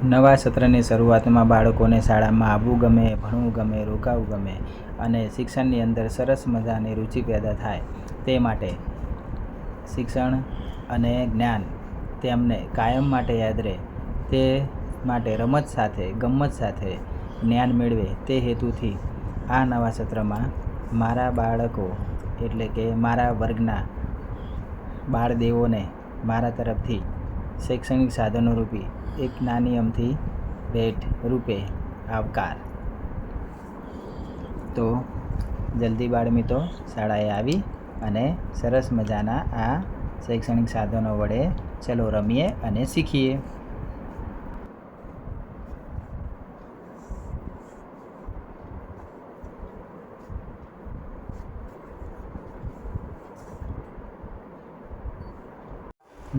નવા સત્રની શરૂઆતમાં બાળકોને શાળામાં આવવું ગમે, ભણવું ગમે, રોકાવું ગમે અને શિક્ષણની અંદર સરસ મજાની રુચિ પેદા થાય તે માટે શિક્ષણ અને જ્ઞાન તેમને કાયમ માટે યાદ રહે તે માટે રમત સાથે, ગમ્મત સાથે જ્ઞાન મેળવે તે હેતુથી આ નવા સત્રમાં મારા બાળકો એટલે કે મારા વર્ગના બાળદેવોને મારા તરફથી શૈક્ષણિક સાધનો રૂપી એક નાની અમથી ભેટ રૂપે આવકાર. તો જલ્દી બાળમિત્રો શાળાએ આવી અને સરસ મજાના આ શૈક્ષણિક સાધનો વડે ચલો રમીએ અને શીખીએ.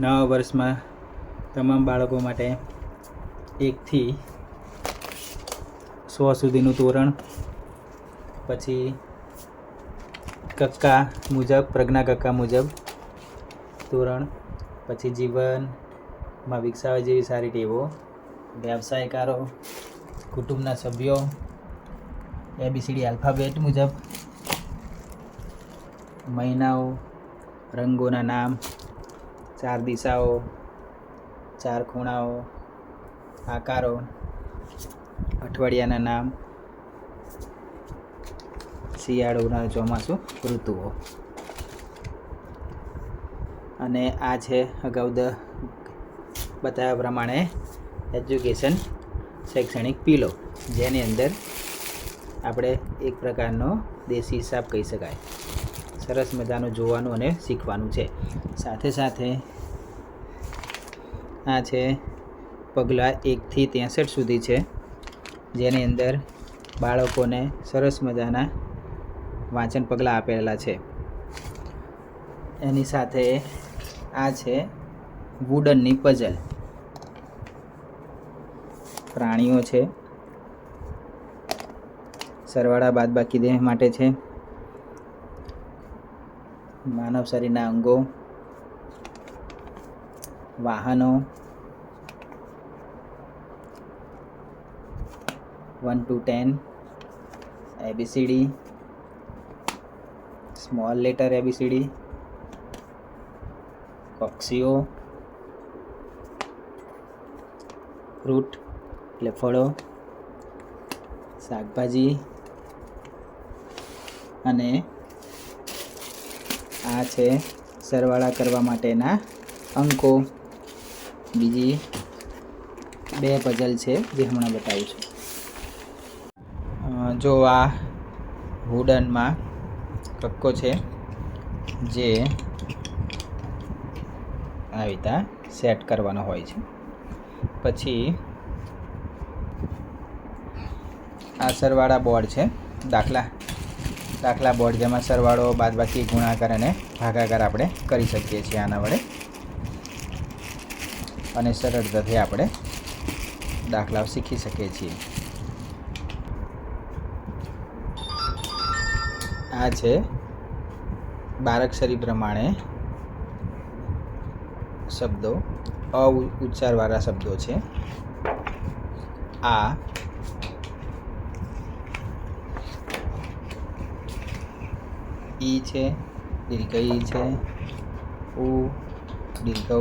નવા વર્ષમાં તમામ બાળકો માટે 1 થી 100 સુધીનું તોરણ, પછી કક્કા મુજબ, પ્રજ્ઞા કક્કા મુજબ તોરણ, પછી જીવનમાં વિકસાવવા જેવી સારી ટેવો, વ્યવસાયકારો, કુટુંબના સભ્યો, ABCD આલ્ફાબેટ મુજબ, મહિનાઓ, રંગોના નામ, 4 દિશાઓ, 4 ખૂણાઓ, આકારો, અઠવાડિયાના નામ, શિયાળો, ઉનાળો, ચોમાસું, ઋતુઓ. અને આ છે અગાઉ બતાવ્યા પ્રમાણે એજ્યુકેશન શૈક્ષણિક પીલો, જેની અંદર આપણે એક પ્રકારનો દેશી હિસાબ કહી શકાય. સરસ મજાનું જોવાનું અને શીખવાનું છે. સાથે સાથે આ છે પગલાં 1 થી 63 સુધી છે, જેની અંદર બાળકોને સરસ મજાના વાંચન પગલાં આપેલા છે. એની સાથે આ છે વુડનની પઝલ, પ્રાણીઓ છે, સરવાળા બાદબાકી દેહ માટે છે, માનવ શરીરના અંગો, વાહનો, 1 to 10, ABCD, small letter ABCD, પક્ષીઓ, ફ્રૂટ એટલે ફળો, શાકભાજી, અને આ છે સરવાળા કરવા માટેના અંકો. બીજી 2 પઝલ છે જે હમણાં બતાવું છું. જો આ વુડનમાં કક્કો છે જે આવી રીતે સેટ કરવાનો હોય છે. પછી આ સરવાળા બોર્ડ છે, દાખલા બોર્ડ, જેમાં સરવાળો, બાદબાકી, ગુણાકાર અને ભાગાકાર આપણે કરી શકીએ છીએ આના વડે, અને સરળતાથી આપણે દાખલાઓ શીખી શકીએ છીએ. આ છે 12 અક્ષરી પ્રમાણે શબ્દો, ઉચ્ચારવાળા શબ્દો છે. આ ઈ છે, દીર્ઘ ઈ છે, ઉ, દીર્ઘ ઉ,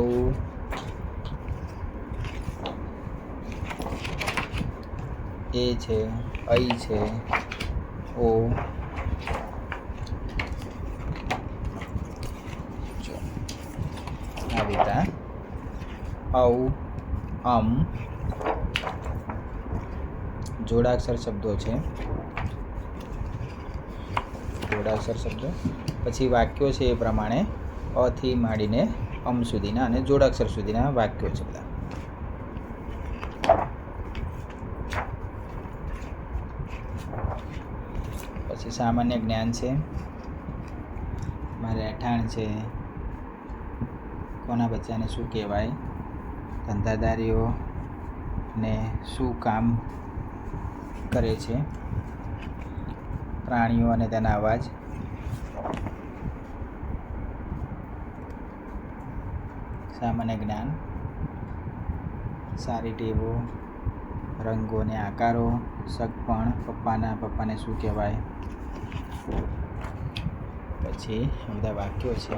એ છે, ઐ છે, ઓ, આવી રીતે ઔ, જોડાક્ષર શબ્દો છે, જોડાક્ષર શબ્દો. પછી વાક્યો છે એ પ્રમાણે અ થી માંડીને અમ સુધીના અને જોડાક્ષર સુધીના વાક્યો છે બધા. પછી સામાન્ય જ્ઞાન છે, મારે રહેઠાણ છે, કોના બચ્ચાને શું કહેવાય, ધંધાદારીઓને શું કામ કરે છે, પ્રાણીઓ અને તેના અવાજ, સામાન્ય જ્ઞાન, સારી ટેવો, રંગો અને આકારો. સગપણ પપ્પાને શું કહેવાય? પછી આ બધા વાક્યો છે.